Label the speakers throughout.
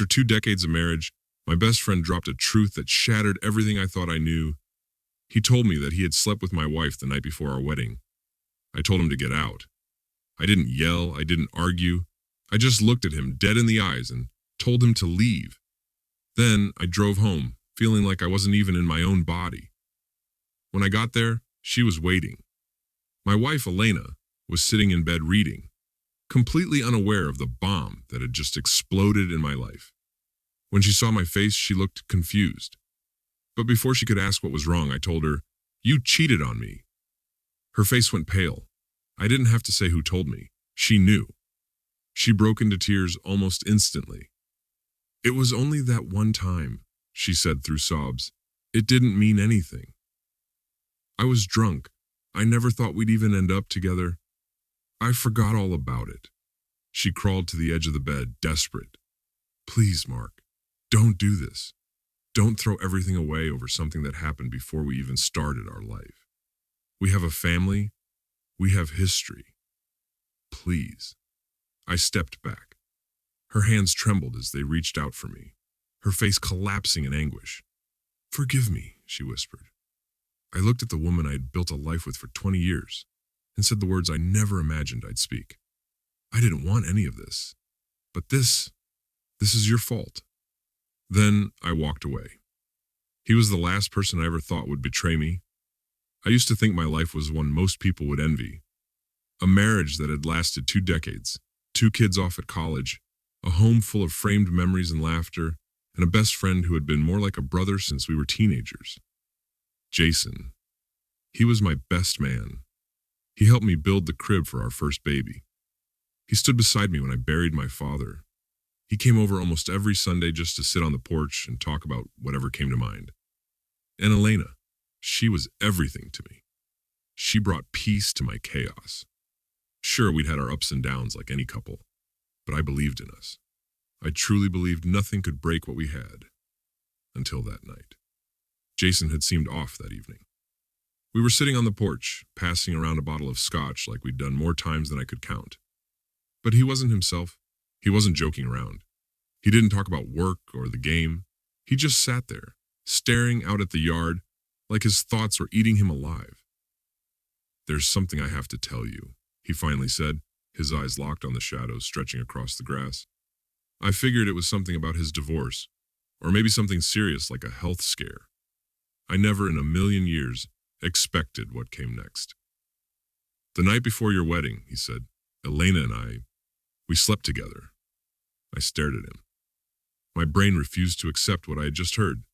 Speaker 1: After 2 decades of marriage, my best friend dropped a truth that shattered everything I thought I knew. He told me that he had slept with my wife the night before our wedding. I told him to get out. I didn't yell, I didn't argue. I just looked at him dead in the eyes and told him to leave. Then I drove home, feeling like I wasn't even in my own body. When I got there, she was waiting. My wife, Elena, was sitting in bed reading, completely unaware of the bomb that had just exploded in my life. When she saw my face, she looked confused. But before she could ask what was wrong, I told her, "You cheated on me." Her face went pale. I didn't have to say who told me. She knew. She broke into tears almost instantly. "It was only that one time," she said through sobs. "It didn't mean anything. I was drunk. I never thought we'd even end up together. I forgot all about it." She crawled to the edge of the bed, desperate. "Please, Mark, don't do this. Don't throw everything away over something that happened before we even started our life. We have a family. We have history. Please." I stepped back. Her hands trembled as they reached out for me, her face collapsing in anguish. "Forgive me," she whispered. I looked at the woman I had built a life with for 20 years and said the words I never imagined I'd speak. "I didn't want any of this, but this is your fault." Then I walked away. He was the last person I ever thought would betray me. I used to think my life was one most people would envy. A marriage that had lasted 2 decades, 2 kids off at college, a home full of framed memories and laughter, and a best friend who had been more like a brother since we were teenagers. Jason. He was my best man. He helped me build the crib for our first baby. He stood beside me when I buried my father. He came over almost every Sunday just to sit on the porch and talk about whatever came to mind. And Elena, she was everything to me. She brought peace to my chaos. Sure, we'd had our ups and downs like any couple, but I believed in us. I truly believed nothing could break what we had. Until that night. Jason had seemed off that evening. We were sitting on the porch, passing around a bottle of scotch like we'd done more times than I could count. But he wasn't himself. He wasn't joking around. He didn't talk about work or the game. He just sat there, staring out at the yard, like his thoughts were eating him alive. "There's something I have to tell you," he finally said, his eyes locked on the shadows stretching across the grass. I figured it was something about his divorce, or maybe something serious like a health scare. I never in a million years expected what came next. "The night before your wedding," he said, "Elena and we slept together." I stared at him. My brain refused to accept what I had just heard.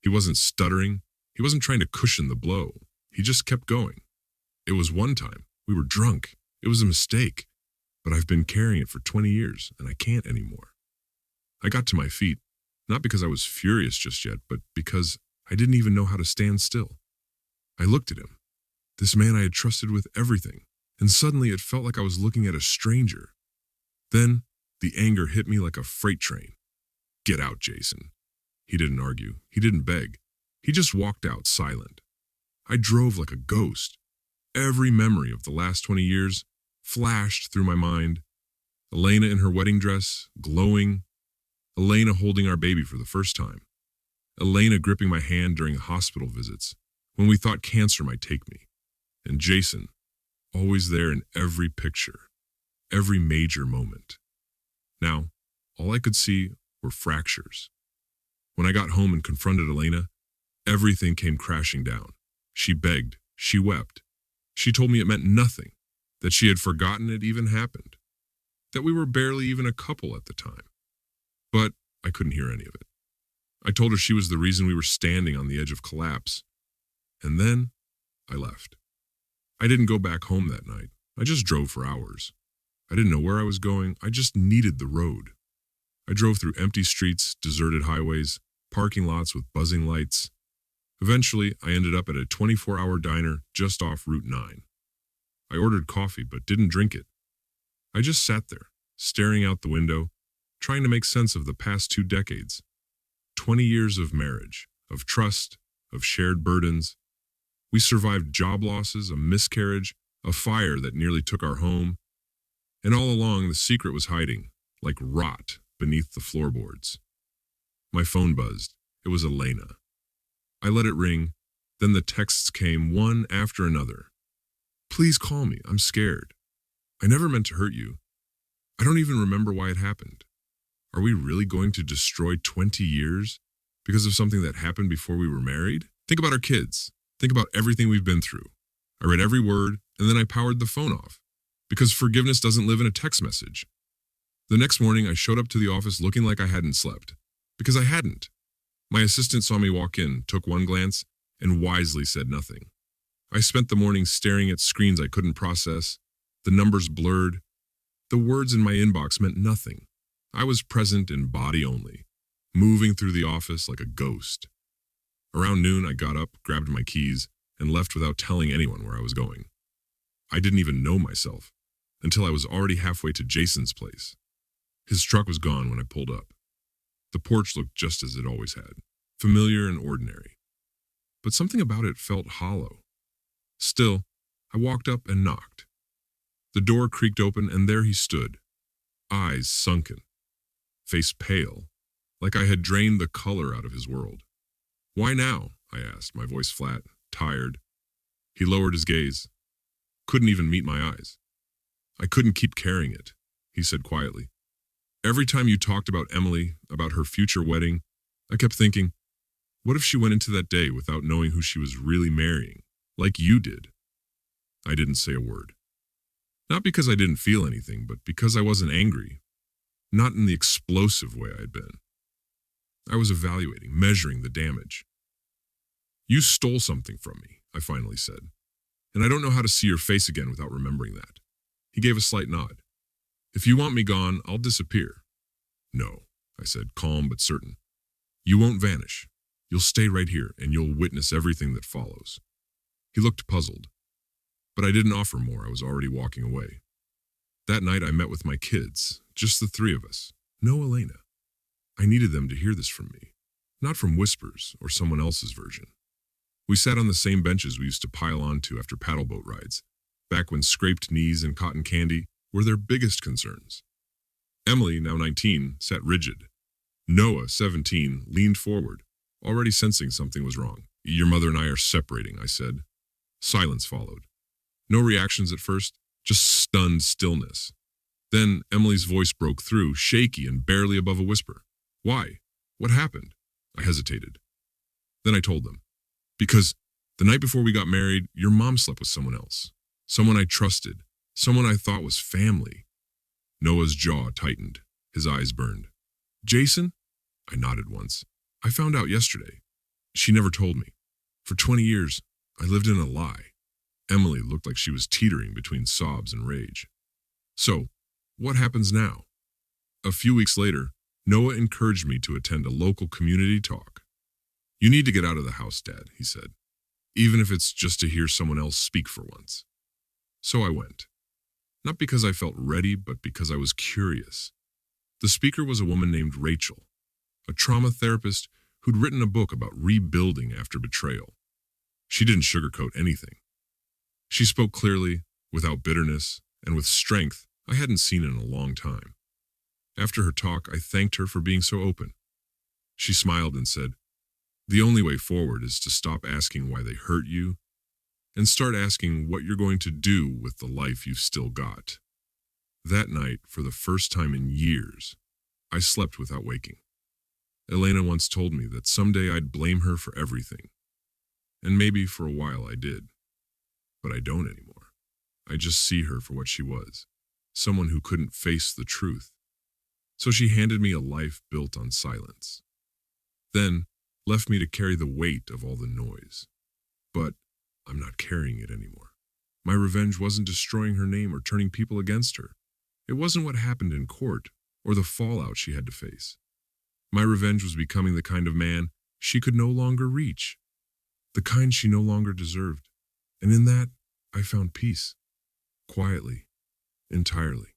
Speaker 1: He wasn't stuttering. He wasn't trying to cushion the blow. He just kept going. "It was one time. We were drunk. It was a mistake. But I've been carrying it for 20 years, and I can't anymore." I got to my feet, not because I was furious just yet, but because I didn't even know how to stand still. I looked at him, this man I had trusted with everything, and suddenly it felt like I was looking at a stranger. Then the anger hit me like a freight train. "Get out, Jason." He didn't argue. He didn't beg. He just walked out silent. I drove like a ghost. Every memory of the last 20 years flashed through my mind. Elena in her wedding dress, glowing. Elena holding our baby for the first time. Elena gripping my hand during hospital visits, when we thought cancer might take me. And Jason, always there in every picture, every major moment. Now, all I could see were fractures. When I got home and confronted Elena, everything came crashing down. She begged, she wept. She told me it meant nothing, that she had forgotten it even happened, that we were barely even a couple at the time. But I couldn't hear any of it. I told her she was the reason we were standing on the edge of collapse. And then I left. I didn't go back home that night. I just drove for hours. I didn't know where I was going. I just needed the road. I drove through empty streets, deserted highways, parking lots with buzzing lights. Eventually, I ended up at a 24-hour diner just off Route 9. I ordered coffee but didn't drink it. I just sat there, staring out the window, trying to make sense of the past 2 decades. 20 years of marriage, of trust, of shared burdens. We survived job losses, a miscarriage, a fire that nearly took our home. And all along, the secret was hiding, like rot beneath the floorboards. My phone buzzed. It was Elena. I let it ring, then the texts came one after another. Please call me, I'm scared. I never meant to hurt you. I don't even remember why it happened. Are we really going to destroy 20 years because of something that happened before we were married? Think about our kids. Think about everything we've been through. I read every word, and then I powered the phone off, because forgiveness doesn't live in a text message. The next morning, I showed up to the office looking like I hadn't slept, because I hadn't. My assistant saw me walk in, took one glance, and wisely said nothing. I spent the morning staring at screens I couldn't process, the numbers blurred. The words in my inbox meant nothing. I was present in body only, moving through the office like a ghost. Around noon, I got up, grabbed my keys, and left without telling anyone where I was going. I didn't even know myself until I was already halfway to Jason's place. His truck was gone when I pulled up. The porch looked just as it always had, familiar and ordinary. But something about it felt hollow. Still, I walked up and knocked. The door creaked open, and there he stood, eyes sunken, face pale, like I had drained the color out of his world. Why now? I asked, my voice flat, tired. He lowered his gaze, couldn't even meet my eyes. I couldn't keep carrying it, he said quietly. Every time you talked about Emily, about her future wedding, I kept thinking, what if she went into that day without knowing who she was really marrying, like you did? I didn't say a word. Not because I didn't feel anything, but because I wasn't angry. Not in the explosive way I'd been. I was evaluating, measuring the damage. You stole something from me, I finally said, and I don't know how to see your face again without remembering that. He gave a slight nod. If you want me gone, I'll disappear. No, I said, calm but certain. You won't vanish. You'll stay right here, and you'll witness everything that follows. He looked puzzled, but I didn't offer more. I was already walking away. That night I met with my kids, just the three of us. No Elena. I needed them to hear this from me, not from whispers or someone else's version. We sat on the same benches we used to pile onto after paddle boat rides, back when scraped knees and cotton candy were their biggest concerns. Emily, now 19, sat rigid. Noah, 17, leaned forward, already sensing something was wrong. Your mother and I are separating, I said. Silence followed. No reactions at first, just stunned stillness. Then Emily's voice broke through, shaky and barely above a whisper. Why? What happened? I hesitated. Then I told them. Because the night before we got married, your mom slept with someone else. Someone I trusted. Someone I thought was family. Noah's jaw tightened. His eyes burned. Jason? I nodded once. I found out yesterday. She never told me. For 20 years, I lived in a lie. Emily looked like she was teetering between sobs and rage. So, what happens now? A few weeks later, Noah encouraged me to attend a local community talk. You need to get out of the house, Dad, he said, even if it's just to hear someone else speak for once. So I went. Not because I felt ready, but because I was curious. The speaker was a woman named Rachel, a trauma therapist who'd written a book about rebuilding after betrayal. She didn't sugarcoat anything. She spoke clearly, without bitterness, and with strength I hadn't seen in a long time. After her talk, I thanked her for being so open. She smiled and said, the only way forward is to stop asking why they hurt you and start asking what you're going to do with the life you've still got. That night, for the first time in years, I slept without waking. Elena once told me that someday I'd blame her for everything. And maybe for a while I did. But I don't anymore. I just see her for what she was, someone who couldn't face the truth. So she handed me a life built on silence. Then, left me to carry the weight of all the noise. But I'm not carrying it anymore. My revenge wasn't destroying her name or turning people against her. It wasn't what happened in court or the fallout she had to face. My revenge was becoming the kind of man she could no longer reach, the kind she no longer deserved. And in that, I found peace. Quietly. Entirely.